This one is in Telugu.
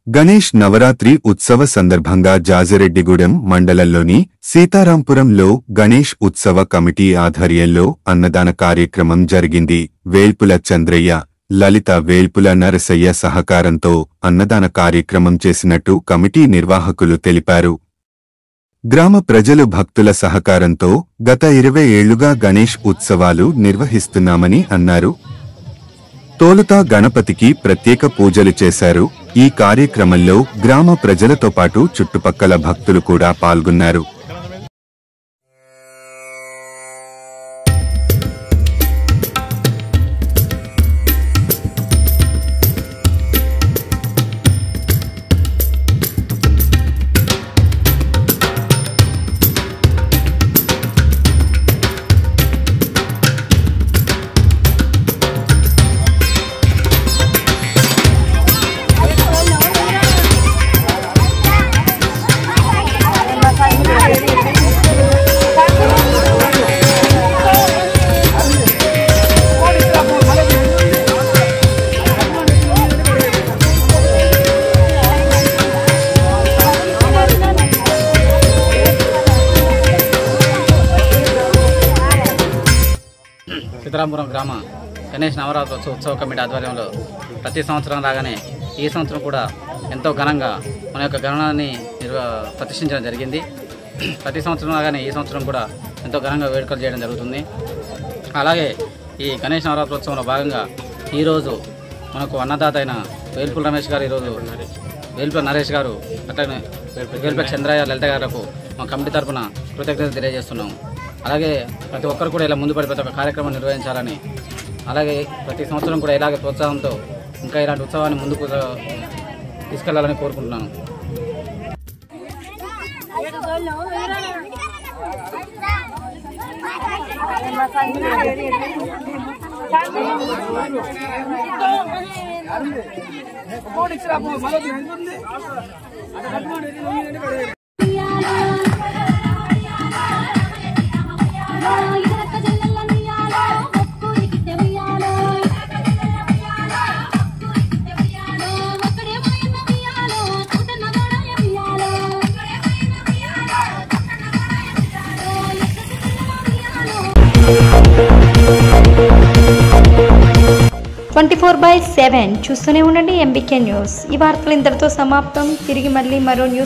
గణేష్ నవరాత్రి ఉత్సవ సందర్భంగా జాజిరెడ్డిగూడెం మండలంలోని సీతారాంపురంలో గణేష్ ఉత్సవ కమిటీ ఆధ్వర్యంలో అన్నదాన కార్యక్రమం జరిగింది. వేల్పుల చంద్రయ్య, లలిత వేల్పుల నరసయ్య సహకారంతో అన్నదాన కార్యక్రమం చేసినట్టు కమిటీ నిర్వాహకులు తెలిపారు. గ్రామ ప్రజలు భక్తుల సహకారంతో గత 20 ఏళ్లుగా గణేష్ ఉత్సవాలు నిర్వహిస్తున్నామని అన్నారు. తోలుత గణపతికి ప్రత్యేక పూజలు చేశారు. ఈ కార్యక్రమంలో గ్రామ ప్రజలతో పాటు చుట్టుపక్కల భక్తులు కూడా పాల్గొన్నారు. సీతారాంపురం గ్రామ గణేష్ నవరాత్రి ఉత్సవ కమిటీ ఆధ్వర్యంలో ప్రతి సంవత్సరం లాగానే ఈ సంవత్సరం కూడా ఎంతో ఘనంగా మన యొక్క గణనాన్ని ప్రతిష్ఠించడం జరిగింది. ప్రతి సంవత్సరం లాగానే ఈ సంవత్సరం కూడా ఎంతో ఘనంగా వేడుకలు చేయడం జరుగుతుంది. అలాగే ఈ గణేష్ నవరాత్రి ఉత్సవంలో భాగంగా ఈరోజు మనకు అన్నదాత అయిన వేల్పుల రమేష్ గారు, ఈరోజు వేల్పుల నరేష్ గారు, అట్లానే వేల్పుల చంద్రయ్య, లలిత గారులకు మా కమిటీ తరఫున కృతజ్ఞతలు తెలియజేస్తున్నాము. అలాగే ప్రతి ఒక్కరు కూడా ఇలా ముందుపడి ప్రతి ఒక్క కార్యక్రమం నిర్వహించాలని, అలాగే ప్రతి సంవత్సరం కూడా ఇలాగే ప్రోత్సాహంతో ఇంకా ఇలాంటి ఉత్సవాన్ని ముందుకు తీసుకెళ్లాలని కోరుకుంటున్నాను. "24/7 చూస్తూనే ఉండండి ఎంబీకే న్యూస్. ఈ వార్తలు ఇంతటితో సమాప్తం. తిరిగి మళ్ళీ మరో న్యూస్